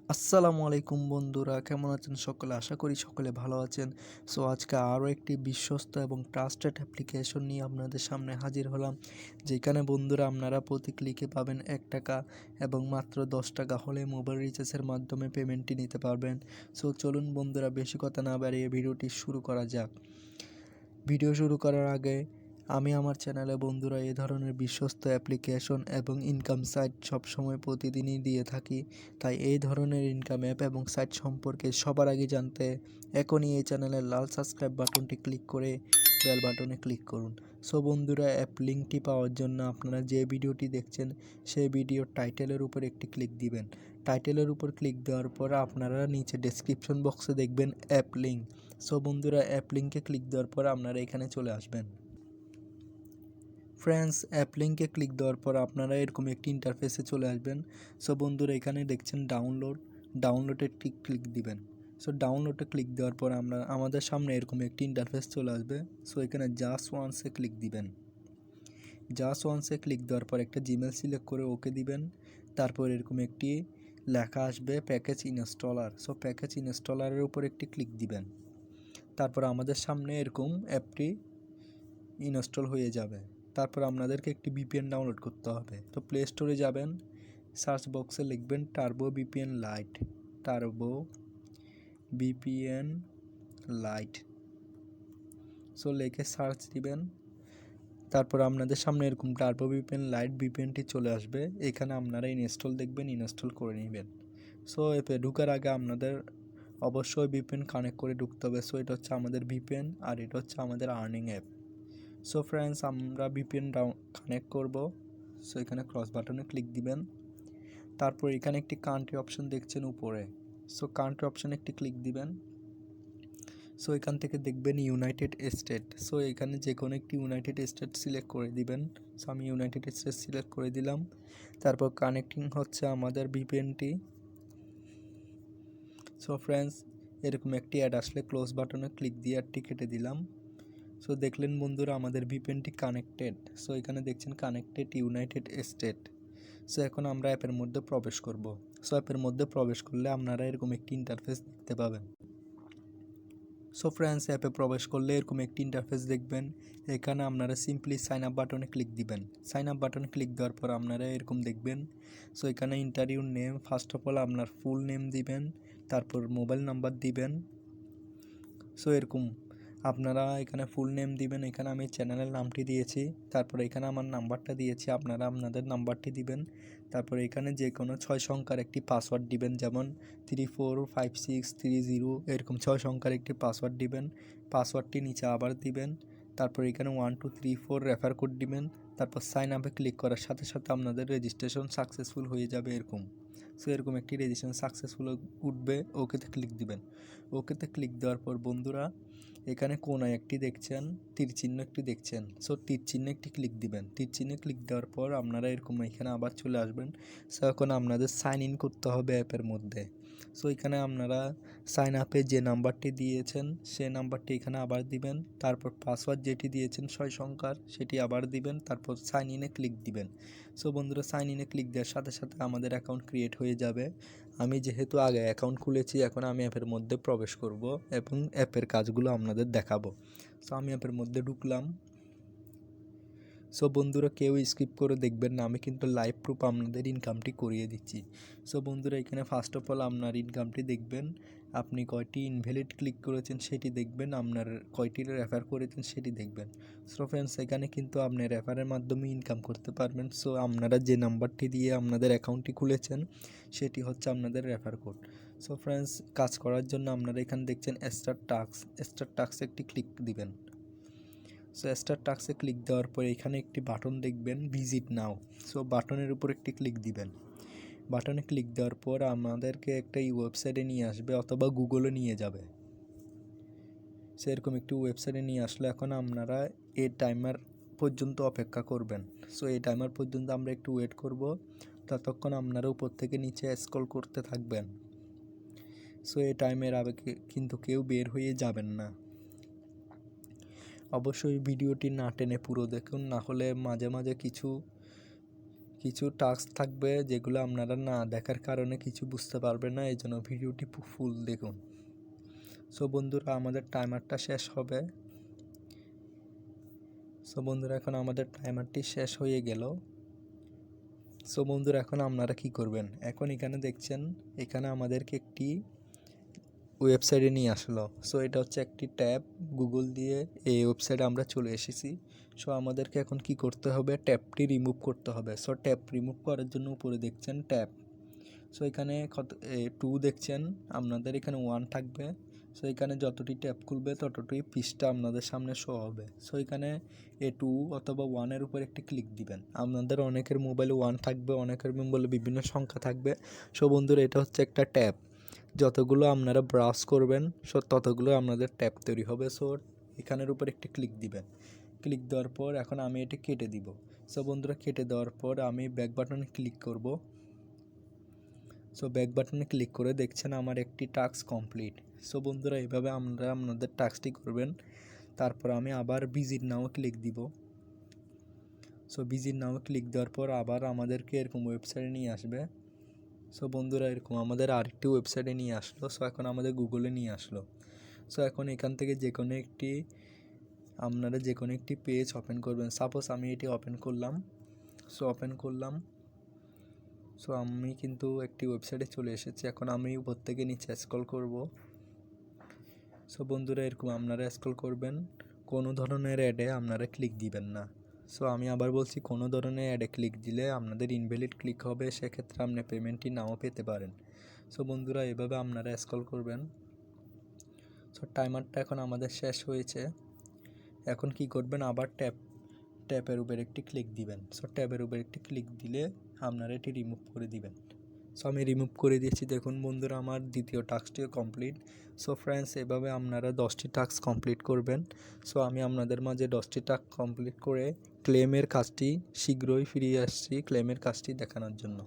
আসসালামু আলাইকুম বন্ধুরা, কেমন আছেন সকলে? আশা করি সকলে ভালো আছেন। সো আজকে আরও একটি বিশ্বস্ত এবং ট্রাস্টেড অ্যাপ্লিকেশন নিয়ে আপনাদের সামনে হাজির হলাম, যেখানে বন্ধুরা আপনারা প্রতি ক্লিকে পাবেন 1 টাকা এবং মাত্র 10 টাকা হলে মোবাইল রিচার্জের মাধ্যমে পেমেন্টটি নিতে পারবেন। সো চলুন বন্ধুরা, বেশি কথা না বাড়িয়ে ভিডিওটি শুরু করা যাক। ভিডিও শুরু করার আগে আমি আমার চ্যানেলে বন্ধুরা এই ধরনের বিশ্বস্ত অ্যাপ্লিকেশন এবং ইনকাম সাইট সবসময় প্রতিদিনই দিয়ে থাকি, তাই এই ধরনের ইনকাম অ্যাপ এবং সাইট সম্পর্কে সবার আগে জানতে এখনই এই চ্যানেলের লাল সাবস্ক্রাইব বাটনটি ক্লিক করে বেল বাটনে ক্লিক করুন। সো বন্ধুরা, অ্যাপ লিঙ্কটি পাওয়ার জন্য আপনারা যে ভিডিওটি দেখছেন সেই ভিডিওর টাইটেলের উপর একটি ক্লিক দিবেন। টাইটেলের উপর ক্লিক দেওয়ার পর আপনারা নিচে ডেসক্রিপশন বক্সে দেখবেন অ্যাপ লিঙ্ক। সো বন্ধুরা, অ্যাপ লিঙ্কে ক্লিক দেওয়ার পর আপনারা এখানে চলে আসবেন। ফ্রেন্ডস, অ্যাপ লিঙ্কে ক্লিক দেওয়ার পর আপনারা এরকম একটি ইন্টারফেসে চলে আসবেন। সো বন্ধুরা, এখানে দেখছেন ডাউনলোডে ক্লিক দিবেন। সো ডাউনলোডে ক্লিক দেওয়ার পর আমাদের সামনে এরকম একটি ইন্টারফেস চলে আসবে। সো এখানে জাস্ট ওয়ান্সে ক্লিক দিবেন। জাস্ট ওয়ান্সে ক্লিক দেওয়ার পর একটা জিমেল সিলেক্ট করে ওকে দিবেন। তারপর এরকম একটি লেখা আসবে প্যাকেজ ইনস্টলার। সো প্যাকেজ ইনস্টলারের উপর একটি ক্লিক দিবেন। তারপর আমাদের সামনে এরকম অ্যাপটি ইনস্টল হয়ে যাবে। তারপর আপনাদেরকে একটি ভিপিএন ডাউনলোড করতে হবে। তো প্লে স্টোরে যাবেন, সার্চ বক্সে লিখবেন turbo VPN light. Turbo VPN light. So লিখে সার্চ দিবেন। তারপর আপনাদের সামনে এরকম টার্বো ভিপিএন লাইট ভিপিএনটি চলে আসবে। এখানে আপনারা ইনস্টল দেখবেন, ইনস্টল করে নেবেন। সো এতে ঢোকার আগে আপনাদের অবশ্যই ভিপিএন কানেক্ট করে ঢুকতে হবে। সো এটা হচ্ছে আমাদের ভিপিএন আর এটা হচ্ছে আমাদের আর্নিং অ্যাপ। সো ফ্রেন্ডস, আমরা ভিপিএন কানেক্ট করব। সো এখানে ক্রস বাটনে ক্লিক দিবেন। তারপর এখানে একটি কান্ট্রি অপশন দেখছেন উপরে। সো কান্ট্রি অপশনে একটি ক্লিক দিবেন। সো এখান থেকে দেখবেন ইউনাইটেড স্টেট। সো এখানে যে কোনো একটি ইউনাইটেড স্টেট সিলেক্ট করে দিবেন। সো আমি ইউনাইটেড স্টেট সিলেক্ট করে দিলাম। তারপর কানেক্টিং হচ্ছে আমাদের ভিপিএনটি। সো ফ্রেন্ডস, এরকম একটি অ্যাড আসলে ক্লোজ বাটনে ক্লিক দিয়ে অ্যাডটি কেটে দিলাম। সো দেখলেন বন্ধুরা, আমাদের ভিপিএনটি কানেক্টেড। সো এখানে দেখছেন কানেক্টেড ইউনাইটেড স্টেট। সো এখন আমরা অ্যাপের মধ্যে প্রবেশ করব। সো অ্যাপের মধ্যে প্রবেশ করলে আপনারা এরকম একটি ইন্টারফেস দেখতে পাবেন। সো ফ্রেন্ডস, অ্যাপে প্রবেশ করলে এরকম একটি ইন্টারফেস দেখবেন। এখানে আপনারা সিম্পলি সাইন আপ বাটনে ক্লিক দিবেন। সাইন আপ বাটনে ক্লিক দেওয়ার পর আপনারা এরকম দেখবেন। সো এখানে ইন্টারভিউর নেম, ফার্স্ট অফ অল আপনার ফুল নেম দিবেন, তারপর মোবাইল নাম্বার দিবেন। সো এরকম আপনারা এখানে ফুল নেম দিবেন। এখানে আমি চ্যানেলের নামটি দিয়েছি। তারপর এখানে আমার নাম্বারটা দিয়েছি, আপনারা আপনাদের নাম্বারটি দিবেন। তারপর এখানে যে কোনো 6 সংখ্যার একটি পাসওয়ার্ড দিবেন, যেমন 345630, এরকম 6 সংখ্যার একটি পাসওয়ার্ড দিবেন। পাসওয়ার্ডটি নিচে আবার দিবেন। তারপর এখানে 1234 রেফার কোড দিবেন। তারপর সাইন আপে ক্লিক করার সাথে সাথে আপনাদের রেজিস্ট্রেশন সাকসেসফুল হয়ে যাবে এরকম। সো এরকম একটি রেজিস্ট্রেশন সাকসেসফুল উঠবে, ওকেতে ক্লিক দিবেন। ওকেতে ক্লিক দেওয়ার পর বন্ধুরা, এখানে কোনায় একটি দেখছেন তীর চিহ্ন একটি দেখছেন। সো তীর চিহ্নে একটি ক্লিক দিবেন। তীর চিহ্নে ক্লিক দেওয়ার পর আপনারা এরকম এখানে আবার চলে আসবেন। সো এখন আপনাদের সাইন ইন করতে হবে অ্যাপের মধ্যে। সো এখানে আপনারা সাইন আপে যে নাম্বারটি দিয়েছেন সেই নাম্বারটি এখানে আবার দিবেন। তারপর পাসওয়ার্ড যেটি দিয়েছেন 6 সংখ্যার সেটি আবার দিবেন। তারপর সাইন ইনে ক্লিক দিবেন। সো বন্ধুরা, সাইন ইনে ক্লিক দেওয়ার সাথে সাথে আমাদের অ্যাকাউন্ট ক্রিয়েট হয়ে যাবে। আমি যেহেতু আগে অ্যাকাউন্ট খুলেছি, এখন আমি অ্যাপের মধ্যে প্রবেশ করব এবং অ্যাপের কাজগুলো আপনাদের দেখাবো। সো আমি অ্যাপের মধ্যে ঢুকলাম। সো বন্ধুরা, কেউ স্কিপ করে দেখবেন না, আমি কিন্তু লাইভ প্রুফ আপনাদের ইনকামটি করিয়ে দিচ্ছি। সো বন্ধুরা, এখানে ফার্স্ট অফ অল আপনার ইনকামটি দেখবেন। আপনি কয়টি ইনভ্যালিড ক্লিক করেছেন সেটি দেখবেন, আপনার কয়টি রেফার করেছেন সেটি দেখবেন। সো ফ্রেন্ডস, এখানে কিন্তু আপনি রেফারের মাধ্যমে ইনকাম করতে পারবেন। সো আপনারা যে নাম্বারটি দিয়ে আপনাদের অ্যাকাউন্টটি খুলেছেন সেটি হচ্ছে আপনাদের রেফার কোড। সো ফ্রেন্ডস, কাজ করার জন্য আপনারা এখানে দেখছেন স্টার টাস্ক একটি ক্লিক দিবেন। সো স্টার টাস্কে ক্লিক দেওয়ার পরে এখানে একটি বাটন দেখবেন ভিজিট নাও। সো বাটনের উপর একটি ক্লিক দিবেন। বাটনে ক্লিক দেওয়ার পর আমাদেরকে একটা ওয়েবসাইটে নিয়ে আসবে অথবা গুগলে নিয়ে যাবে। সেরকম একটি ওয়েবসাইটে নিয়ে আসলে এখন আপনারা এই টাইমার পর্যন্ত অপেক্ষা করবেন। সো এই টাইমার পর্যন্ত আমরা একটু ওয়েট করব। ততক্ষণ আপনারা উপর থেকে নিচে স্ক্রল করতে থাকবেন। সো এই টাইমের আগে কিন্তু কেউ বের হয়ে যাবেন না। অবশ্যই ভিডিওটি না টেনে পুরো দেখুন, না হলে মাঝে মাঝে কিছু কিছু টাস্ক থাকবে যেগুলো আপনারা না দেখার কারণে কিছু বুঝতে পারবেন না, এই জন্য ভিডিওটি ফুল দেখুন। সো বন্ধুরা আমাদের টাইমারটা শেষ হবে। সো বন্ধুরা এখন আমাদের টাইমারটি শেষ হয়ে গেল। সো বন্ধুরা এখন আপনারা কি করবেন, এখন এখানে দেখছেন এখানে আমাদেরকে একটি ওয়েবসাইটে নিয়ে আসলো। সো এটা হচ্ছে একটি ট্যাব, গুগল দিয়ে এই ওয়েবসাইটে আমরা চলে এসেছি। সো আমাদেরকে এখন কি করতে হবে, ট্যাবটি রিমুভ করতে হবে। সো ট্যাব রিমুভ করার জন্য উপরে দেখছেন ট্যাব। সো এখানে কত 2 দেখছেন, আপনাদের এখানে 1 থাকবে। সো এখানে যতটি ট্যাব খুলবে ততটি পৃষ্ঠা আপনাদের সামনে শো হবে। সো এখানে 2 অথবা 1-এর উপর একটি ক্লিক দিবেন। আপনাদের অনেকের মোবাইলে 1 থাকবে, অনেকের মোবাইলে বিভিন্ন সংখ্যা থাকবে। সো বন্ধুরা এটা হচ্ছে একটা ট্যাব, যতগুলো আপনারা ব্রাউজ করবেন সো ততগুলো আপনাদের ট্যাব তৈরি হবে। সো এখানের উপর একটি ক্লিক দিবেন। ক্লিক দেওয়ার পর এখন আমি এটি কেটে দিব। সো বন্ধুরা কেটে দেওয়ার পর আমি ব্যাক বাটনে ক্লিক করব। সো ব্যাক বাটনে ক্লিক করে দেখছেন আমার একটি টাস্ক কমপ্লিট। সো বন্ধুরা এইভাবে আমরা আপনাদের টাস্কটি করবেন। তারপর আমি আবার ভিজিট নাও ক্লিক দিব। সো ভিজিট নাও ক্লিক দেওয়ার পর আবার আমাদেরকে এরকম ওয়েবসাইটে নিয়ে আসবে। সো বন্ধুরা এরকম আমাদের আরেকটি ওয়েবসাইটে নিয়ে আসলো। সো এখন আমাদের গুগলে নিয়ে আসলো। সো এখন এখান থেকে আপনারা যে কোনো একটি পেজ ওপেন করবেন। সাপোজ আমি এটি ওপেন করলাম। সো ওপেন করলাম। সো আমি কিন্তু একটি ওয়েবসাইটে চলে এসেছি। এখন আমি উপর থেকে নিচে স্ক্রল করব। সো বন্ধুরা এরকম আপনারা স্ক্রল করবেন, কোনো ধরনের অ্যাডে আপনারা ক্লিক দিবেন না। সো আমি আবার বলছি, কোনো ধরনের অ্যাডে ক্লিক দিলে আপনাদের ইনভ্যালিড ক্লিক হবে, সেক্ষেত্রে আপনি পেমেন্টটি নাও পেতে পারেন। সো বন্ধুরা এভাবে আপনারা স্ক্রল করবেন। সো টাইমারটা এখন আমাদের শেষ হয়েছে। এখন কি করবেন, আবার ট্যাপের উপর একটি ক্লিক দিবেন। সো ট্যাবের উপর একটি ক্লিক দিলে আপনারা এটি রিমুভ করে দিবেন। সো আমি রিমুভ করে দিয়েছি। দেখুন বন্ধুরা আমার দ্বিতীয় টাস্কটিও কমপ্লিট। সো ফ্রেন্ডস এভাবে আপনারা 10টি টাস্ক কমপ্লিট করবেন। সো আমি আপনাদের মাঝে 10টি টাস্ক কমপ্লিট করে ক্লেমের কাজটি শীঘ্রই ফিরিয়ে আসছি ক্লেমের কাজটি দেখানোর জন্য।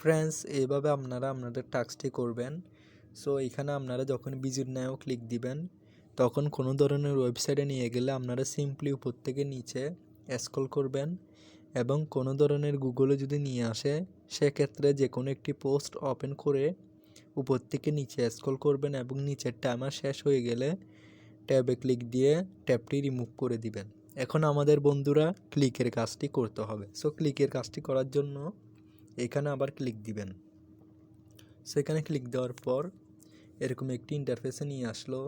ফ্রেন্ডস এইভাবে আপনারা আপনাদের টাস্কটি করবেন। সো এখানে আপনারা যখন ভিজিট নাও ক্লিক দিবেন তখন কোনো ধরনের ওয়েবসাইটে নিয়ে গেলে আপনারা সিম্পলি উপর থেকে নিচে স্ক্রল করবেন, এবং কোনো ধরনের গুগলে যদি নিয়ে আসে সেক্ষেত্রে যে কোনো একটি পোস্ট ওপেন করে উপর থেকে নিচে স্ক্রল করবেন এবং নিচের টাইমার শেষ হয়ে গেলে ট্যাবে ক্লিক দিয়ে ট্যাবটি রিমুভ করে দিবেন। এখন আমাদের বন্ধুরা ক্লিকের কাজটি করতে হবে। সো ক্লিকের কাজটি করার জন্য এখানে আবার ক্লিক দিবেন। সেখানে ক্লিক দেওয়ার পর এরকম একটি ইন্টারফেসে নিয়ে আসলো।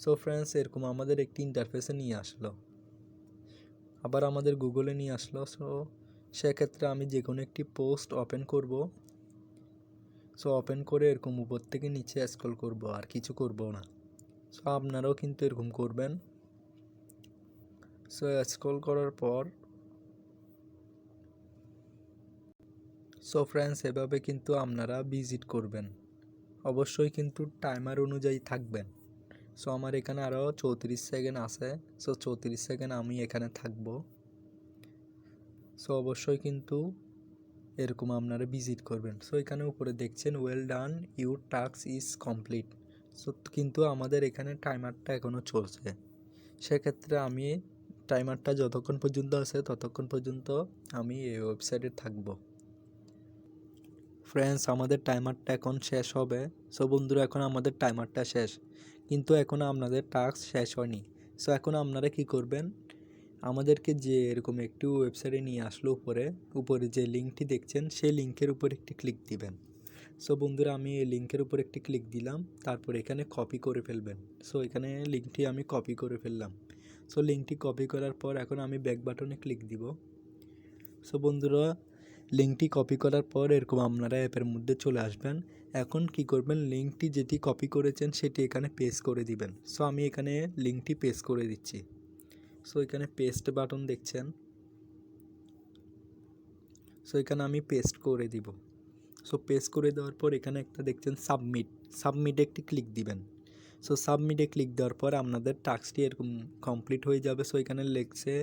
সো ফ্রেন্ডস এরকম আমাদের একটি ইন্টারফেসে নিয়ে আসলো, আবার আমাদের গুগলে নিয়ে আসলো। সো সেক্ষেত্রে আমি যে কোনো একটি পোস্ট ওপেন করব। সো ওপেন করে এরকম উপর থেকে নিচে স্ক্রল করব, আর কিছু করব না। সো আপনারাও কিন্তু এরকম করবেন। সো স্ক্রল করার পর সো ফ্রেন্ডস এভাবে কিন্তু আপনারা ভিজিট করবেন, অবশ্যই কিন্তু টাইমার অনুযায়ী থাকবেন। সো আমার এখানে আরও 34 সেকেন্ড আছে। সো 34 সেকেন্ড আমি এখানে থাকবো। সো অবশ্যই কিন্তু এরকম আপনারা ভিজিট করবেন। সো এখানে উপরে দেখছেন well done, your task is complete. So কিন্তু আমাদের এখানে টাইমারটা এখনও চলছে, সেক্ষেত্রে আমি টাইমারটা যতক্ষণ পর্যন্ত আছে ততক্ষণ পর্যন্ত আমি এই ওয়েবসাইটে থাকবো। ফ্রেন্ডস আমাদের টাইমারটা এখন শেষ হবে। সো বন্ধুরা এখন আমাদের টাইমারটা শেষ, কিন্তু এখন আপনাদের টাস্ক শেষ হয়নি। সো এখন আপনারা কি করবেন, আমাদেরকে যে এরকম একটি ওয়েবসাইটে নিয়ে আসলো, উপরে যে লিঙ্কটি দেখছেন সেই লিঙ্কের উপর একটি ক্লিক দিবেন। সো বন্ধুরা আমি এই লিঙ্কের উপর একটি ক্লিক দিলাম, তারপর এখানে কপি করে ফেলবেন। সো এখানে লিঙ্কটি আমি কপি করে ফেললাম। সো লিঙ্কটি কপি করার পর এখন আমি ব্যাক বাটনে ক্লিক দিব। সো বন্ধুরা লিঙ্কটি কপি করার পর এরকম আপনারা অ্যাপের মধ্যে চলে আসবেন। এখন কি করবেন, লিঙ্কটি যেটি কপি করেছেন সেটি এখানে পেস্ট করে দিবেন। সো আমি এখানে লিঙ্কটি পেস্ট করে দিচ্ছি। সো এখানে পেস্ট বাটন দেখছেন। সো এখানে আমি পেস্ট করে দিব। সো পেস্ট করে দেওয়ার পর এখানে একটা দেখছেন সাবমিটে একটি ক্লিক দিবেন। সো সাবমিটে ক্লিক দেওয়ার পর আপনাদের টাস্কটি এরকম কমপ্লিট হয়ে যাবে। সো এখানে লিখছে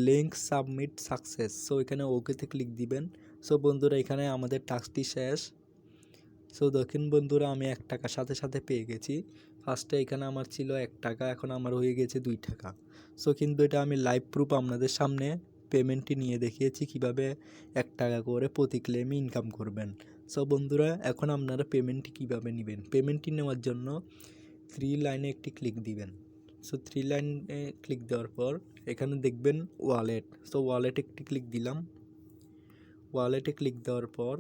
লিঙ্ক সাবমিট সাকসেস। সো এখানে ওকেতে ক্লিক দিবেন। সো বন্ধুরা এখানে আমাদের টাস্কটি শেষ। সো দেখুন বন্ধুরা আমি 1 টাকা সাথে সাথে পেয়ে গেছি। ফার্স্টে এখানে আমার ছিল 1 টাকা, এখন আমার হয়ে গেছে 2 টাকা। সো কিন্তু এটা আমি লাইভ প্রুফ আপনাদের সামনে পেমেন্টটি নিয়ে দেখিয়েছি কিভাবে 1 টাকা করে প্রতি ক্লেমে ইনকাম করবেন। সো বন্ধুরা, এখন আপনারা পেমেন্টটি কিভাবে নেবেন। পেমেন্টটি নেওয়ার জন্য 3 লাইনে একটি ক্লিক দিবেন। সো 3 লাইনে ক্লিক দেওয়ার পর এখানে দেখবেন ওয়ালেট। সো ওয়ালেটে একটি ক্লিক দিলাম। ওয়ালেটে ক্লিক দেওয়ার পর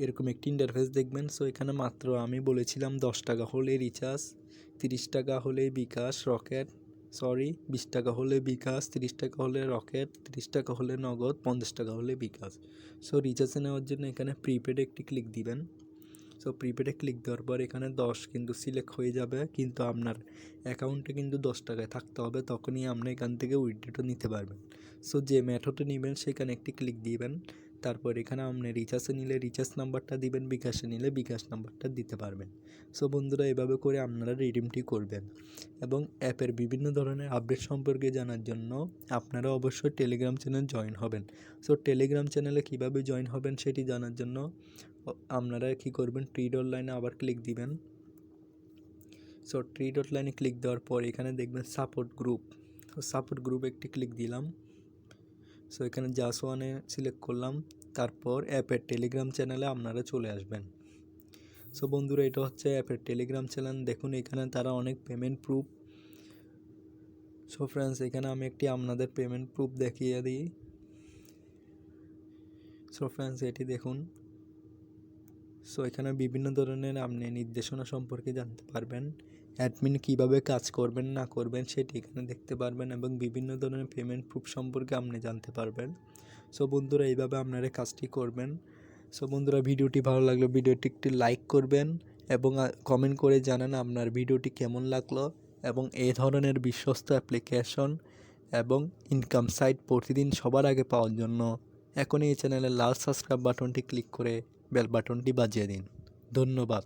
এরকম একটি ইন্টারফেস দেখবেন। সো এখানে মাত্র আমি বলেছিলাম 10 টাকা হলে রিচার্জ, 30 টাকা হলে বিকাশ রকেট, 20 টাকা হলে বিকাশ, 30 টাকা হলে রকেট, 30 টাকা হলে নগদ, 50 টাকা হলে বিকাশ। সো রিচার্জে নেওয়ার জন্য এখানে প্রিপেডে একটি ক্লিক দিবেন। সো প্রিপেডে ক্লিক দেওয়ার পর এখানে 10 কিন্তু সিলেক্ট হয়ে যাবে, কিন্তু আপনার অ্যাকাউন্টে কিন্তু 10 টাকায় থাকতে হবে, তখনই আপনি এখান থেকে উইথড্রটা নিতে পারবেন। সো যে মেথডে নেবেন সেখানে একটি ক্লিক দিবেন। তারপর এখানে আপনি রিচার্জে নিলে রিচার্জ নাম্বারটা দিবেন, বিকাশে নিলে বিকাশ নাম্বারটা দিতে পারবেন। সো বন্ধুরা, এভাবে করে আপনারা রিডিমটি করবেন। এবং অ্যাপের বিভিন্ন ধরনের আপডেট সম্পর্কে জানার জন্য আপনারা অবশ্যই টেলিগ্রাম চ্যানেল জয়েন হবেন। সো টেলিগ্রাম চ্যানেলে কীভাবে জয়েন হবেন সেটি জানার জন্য আপনারা কী করবেন, থ্রি ডট লাইনে আবার ক্লিক দিবেন। সো থ্রি ডট লাইনে ক্লিক দেওয়ার পর এখানে দেখবেন সাপোর্ট গ্রুপ। তো সাপোর্ট গ্রুপে একটি ক্লিক দিলাম। সো এখানে জাস্ট ওয়ানে সিলেক্ট করলাম। তারপর অ্যাপের টেলিগ্রাম চ্যানেলে আপনারা চলে আসবেন। সো বন্ধুরা, এটা হচ্ছে অ্যাপের টেলিগ্রাম চ্যানেল। দেখুন এখানে তারা অনেক পেমেন্ট প্রুফ। সো ফ্রেন্ডস, এখানে আমি একটি আপনাদের পেমেন্ট প্রুফ দেখিয়ে দিই। সো ফ্রেন্ডস, এটি দেখুন। সো এখানে বিভিন্ন ধরনের আপনি নির্দেশনা সম্পর্কে জানতে পারবেন। অ্যাডমিন কিভাবে কাজ করবেন না করবেন সেটি এখানে দেখতে পারবেন, এবং বিভিন্ন ধরনের পেমেন্ট প্রুফ সম্পর্কে আপনি জানতে পারবেন। সো বন্ধুরা, এইভাবে আপনারা কাজটি করবেন। সো বন্ধুরা, ভিডিওটি ভালো লাগলে ভিডিওটি একটি লাইক করবেন এবং কমেন্ট করে জানান আপনার ভিডিওটি কেমন লাগলো। এবং এই ধরনের বিশ্বস্ত অ্যাপ্লিকেশন এবং ইনকাম সাইট প্রতিদিন সবার আগে পাওয়ার জন্য এখনই এই চ্যানেলের লাল সাবস্ক্রাইব বাটনটি ক্লিক করে বেল বাটনটি বাজিয়ে দিন। ধন্যবাদ।